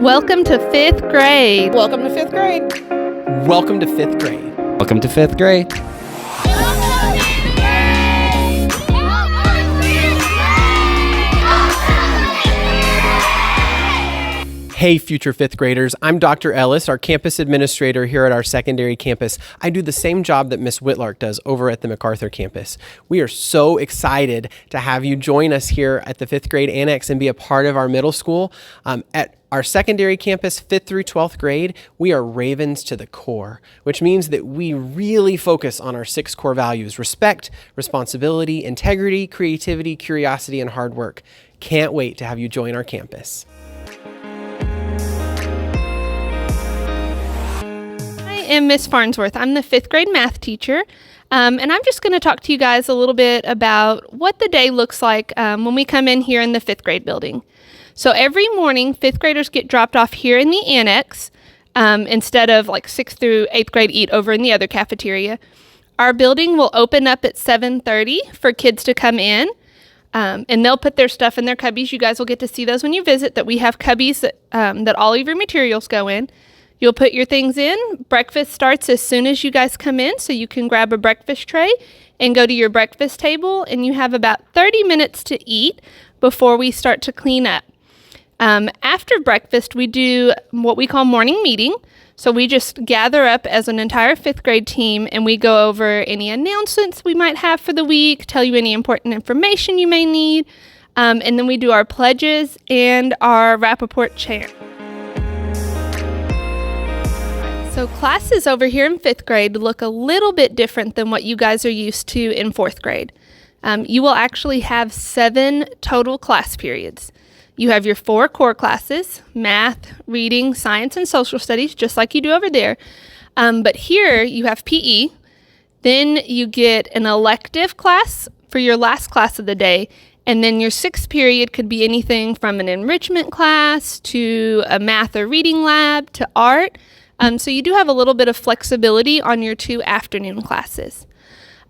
Welcome to fifth grade. Welcome to fifth grade. Welcome to fifth grade. Welcome to fifth grade. Hey, future fifth graders. I'm Dr. Ellis, our campus administrator here at our secondary campus. I do the same job that Miss Whitlark does over at the MacArthur campus. We are so excited to have you join us here at the fifth grade annex and be a part of our middle school. At our secondary campus, 5th through 12th grade, we are Ravens to the core, which means that we really focus on our 6 core values: respect, responsibility, integrity, creativity, curiosity, and hard work. Can't wait to have you join our campus. I am Miss Farnsworth. I'm the 5th grade math teacher, and I'm just going to talk to you guys a little bit about what the day looks like when we come in here in the 5th grade building. So every morning, 5th graders get dropped off here in the annex instead of like 6th through 8th grade eat over in the other cafeteria. Our building will open up at 7:30 for kids to come in, and they'll put their stuff in their cubbies. You guys will get to see those when you visit, that we have cubbies that all of your materials go in. You'll put your things in. Breakfast starts as soon as you guys come in, so you can grab a breakfast tray and go to your breakfast table, and you have about 30 minutes to eat before we start to clean up. After breakfast, we do what we call morning meeting. So we just gather up as an entire 5th grade team, and we go over any announcements we might have for the week, tell you any important information you may need, and then we do our pledges and our Rapoport chant. So classes over here in 5th grade look a little bit different than what you guys are used to in 4th grade. You will actually have 7 total class periods. You have your 4 core classes: math, reading, science, and social studies, just like you do over there. But here you have PE. Then you get an elective class for your last class of the day. And then your 6th period could be anything from an enrichment class to a math or reading lab to art. So you do have a little bit of flexibility on your 2 afternoon classes.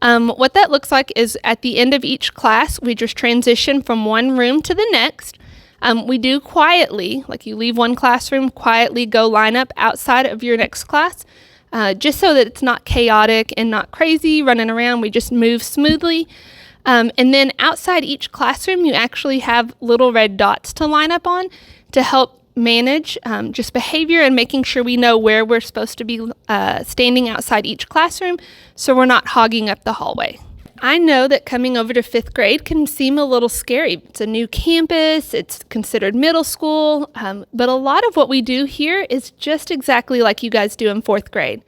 What that looks like is at the end of each class, we just transition from one room to the next. We do quietly, like you leave one classroom, quietly go line up outside of your next class, just so that it's not chaotic and not crazy running around. We just move smoothly. And then outside each classroom, you actually have little red dots to line up on to help manage just behavior and making sure we know where we're supposed to be standing outside each classroom, so we're not hogging up the hallway. I know that coming over to 5th grade can seem a little scary. It's a new campus, it's considered middle school, but a lot of what we do here is just exactly like you guys do in 4th grade.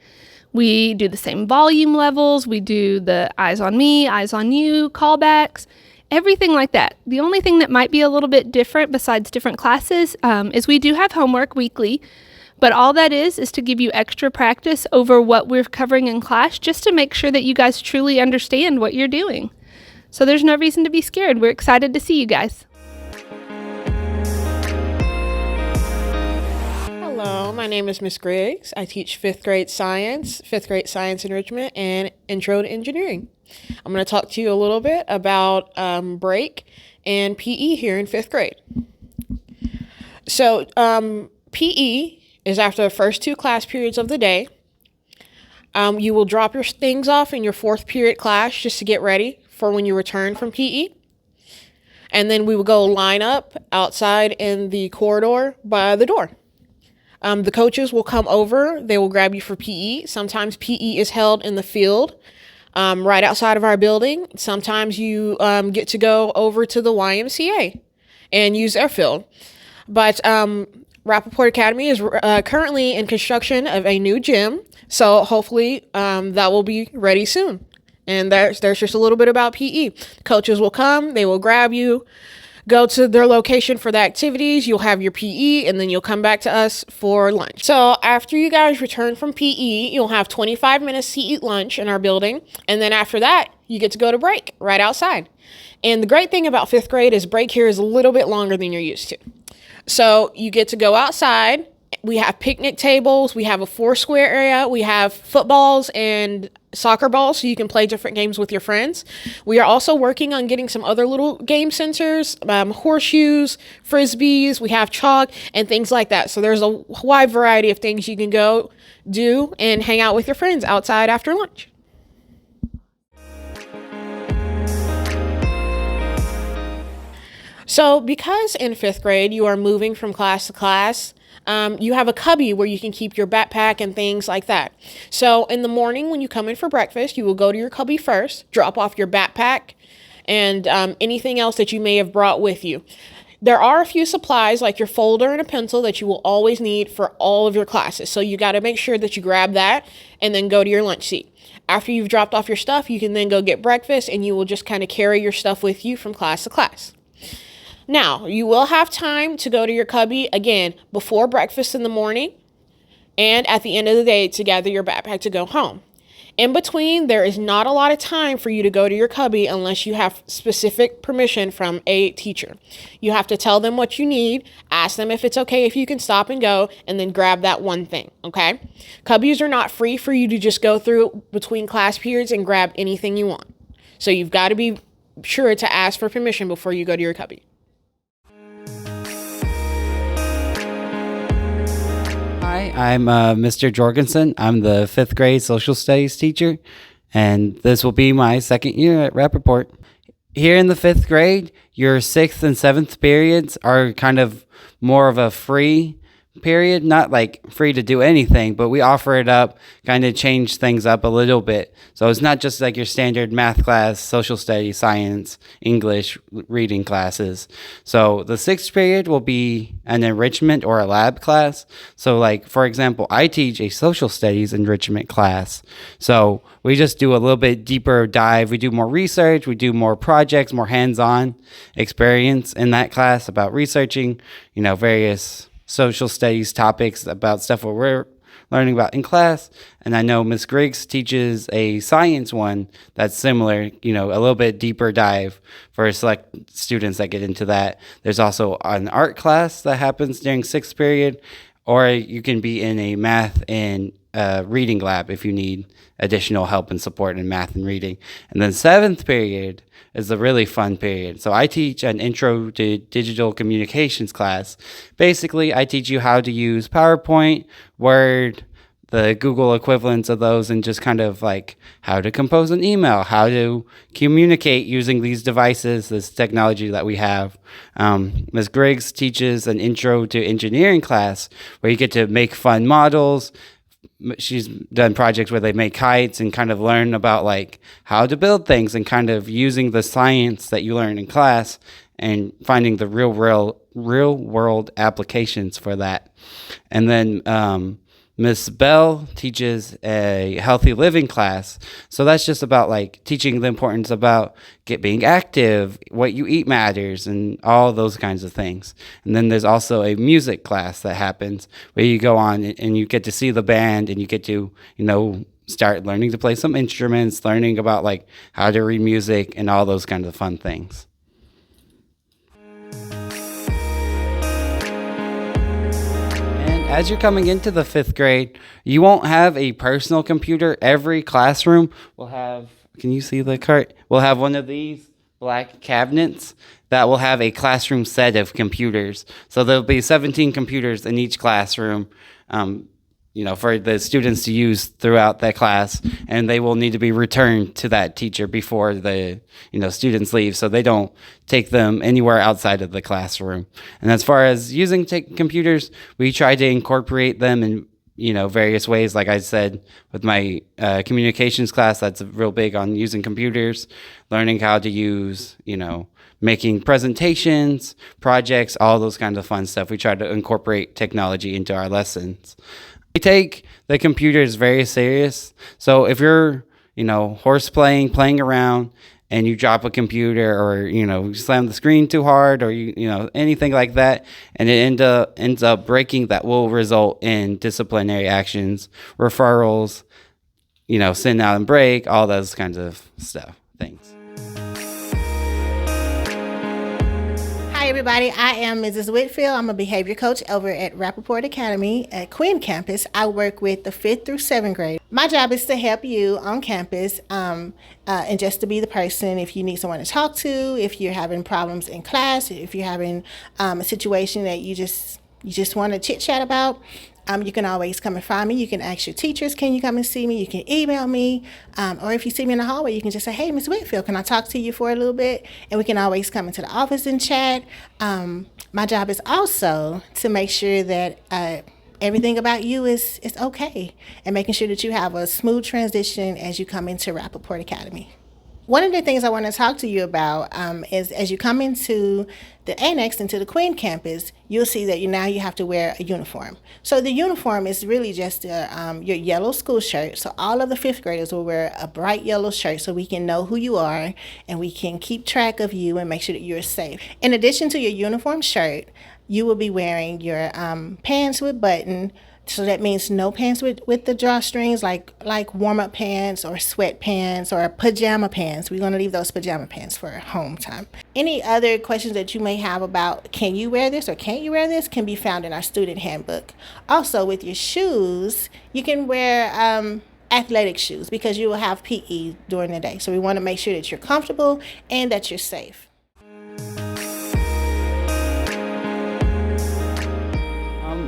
We do the same volume levels, we do the eyes on me, eyes on you, callbacks, everything like that. The only thing that might be a little bit different besides different classes is we do have homework weekly, but all that is to give you extra practice over what we're covering in class, just to make sure that you guys truly understand what you're doing. So there's no reason to be scared. We're excited to see you guys. Hello, my name is Miss Griggs. I teach 5th grade science, 5th grade science enrichment, and intro to engineering. I'm going to talk to you a little bit about break and PE here in 5th grade. So PE is after the first 2 class periods of the day. You will drop your things off in your 4th period class just to get ready for when you return from PE. And then we will go line up outside in the corridor by the door. The coaches will come over. They will grab you for PE. Sometimes PE is held in the field right outside of our building. Sometimes you get to go over to the YMCA and use their field. But Rapoport Academy is currently in construction of a new gym, so hopefully that will be ready soon. And there's just a little bit about PE. Coaches will come, they will grab you, go to their location for the activities, you'll have your PE, and then you'll come back to us for lunch. So after you guys return from PE, you'll have 25 minutes to eat lunch in our building, and then after that, you get to go to break right outside. And the great thing about 5th grade is break here is a little bit longer than you're used to. So you get to go outside We have picnic tables. We have a 4-square area. We have footballs and soccer balls so you can play different games with your friends. We are also working on getting some other little game sensors, horseshoes, frisbees. We have chalk and things like that. So there's a wide variety of things you can go do and hang out with your friends outside after lunch. So because in 5th grade you are moving from class to class, you have a cubby where you can keep your backpack and things like that. So in the morning when you come in for breakfast, you will go to your cubby first, drop off your backpack and anything else that you may have brought with you. There are a few supplies like your folder and a pencil that you will always need for all of your classes. So you got to make sure that you grab that and then go to your lunch seat. After you've dropped off your stuff, you can then go get breakfast and you will just kind of carry your stuff with you from class to class. Now, you will have time to go to your cubby, again, before breakfast in the morning and at the end of the day to gather your backpack to go home. In between, there is not a lot of time for you to go to your cubby unless you have specific permission from a teacher. You have to tell them what you need, ask them if it's okay if you can stop and go, and then grab that one thing, okay? Cubbies are not free for you to just go through between class periods and grab anything you want. So you've got to be sure to ask for permission before you go to your cubby. Hi, I'm Mr. Jorgensen. I'm the 5th grade social studies teacher, and this will be my second year at Rapoport. Here in the 5th grade, your 6th and 7th periods are kind of more of a free period, not like free to do anything, but we offer it up, kind of change things up a little bit. So it's not just like your standard math class, social studies, science, English, reading classes. So the 6th period will be an enrichment or a lab class. So like, for example, I teach a social studies enrichment class. So we just do a little bit deeper dive. We do more research, we do more projects, more hands-on experience in that class about researching, various social studies topics about stuff what we're learning about in class. And I know Ms. Griggs teaches a science one that's similar, a little bit deeper dive for select students that get into that. There's also an art class that happens during 6th period, or you can be in a math and reading lab if you need additional help and support in math and reading. And then 7th period is a really fun period. So I teach an intro to digital communications class. Basically, I teach you how to use PowerPoint, Word, the Google equivalents of those, and just kind of like how to compose an email, how to communicate using these devices, this technology that we have. Ms. Griggs teaches an intro to engineering class where you get to make fun models. She's done projects where they make kites and kind of learn about like how to build things and kind of using the science that you learn in class and finding the real world applications for that. And then Miss Bell teaches a healthy living class. So that's just about like teaching the importance about being active, what you eat matters, and all those kinds of things. And then there's also a music class that happens where you go on and you get to see the band and you get to, start learning to play some instruments, learning about like how to read music and all those kinds of fun things. As you're coming into the 5th grade, you won't have a personal computer. Every classroom will have, can you see the cart? We'll have one of these black cabinets that will have a classroom set of computers. So there'll be 17 computers in each classroom, for the students to use throughout that class, and they will need to be returned to that teacher before the students leave, so they don't take them anywhere outside of the classroom. And as far as using computers, we try to incorporate them in various ways. Like I said, with my communications class, that's real big on using computers, learning how to use making presentations, projects, all those kinds of fun stuff. We try to incorporate technology into our lessons. We take the computers very serious. So if you're, horse playing around, and you drop a computer or, you slam the screen too hard or, anything like that, and it ends up breaking, that will result in disciplinary actions, referrals, send out and break, all those kinds of things. Hi everybody. I am Mrs. Whitfield. I'm a behavior coach over at Rapoport Academy at Quinn Campus. I work with the 5th through 7th grade. My job is to help you on campus and just to be the person if you need someone to talk to, if you're having problems in class, if you're having a situation that you just want to chit-chat about. You can always come and find me. You can ask your teachers, can you come and see me? You can email me. Or if you see me in the hallway, you can just say, hey, Ms. Whitfield, can I talk to you for a little bit? And we can always come into the office and chat. My job is also to make sure that everything about you is okay and making sure that you have a smooth transition as you come into Rapoport Academy. One of the things I want to talk to you about is as you come into the annex, into the Queen campus, you'll see that now you have to wear a uniform. So the uniform is really just your yellow school shirt. So all of the 5th graders will wear a bright yellow shirt so we can know who you are and we can keep track of you and make sure that you're safe. In addition to your uniform shirt, you will be wearing your pants with button. So that means no pants with the drawstrings, like warm-up pants or sweatpants or pajama pants. We're going to leave those pajama pants for home time. Any other questions that you may have about can you wear this or can't you wear this can be found in our student handbook. Also, with your shoes, you can wear athletic shoes because you will have PE during the day. So we want to make sure that you're comfortable and that you're safe.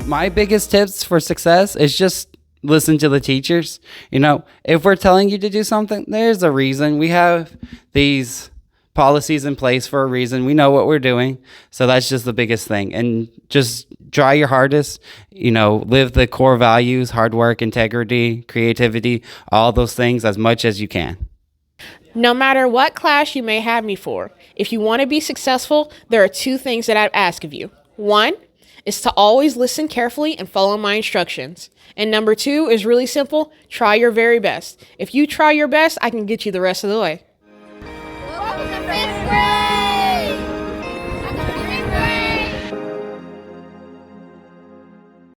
My biggest tips for success is just listen to the teachers. You know, if we're telling you to do something, there's a reason. We have these policies in place for a reason. We know what we're doing. So that's just the biggest thing. And just try your hardest, you know, live the core values, hard work, integrity, creativity, all those things as much as you can. No matter what class you may have me for, if you want to be successful, there are 2 things that I'd ask of you. 1 is to always listen carefully and follow my instructions. And number 2 is really simple, try your very best. If you try your best, I can get you the rest of the way.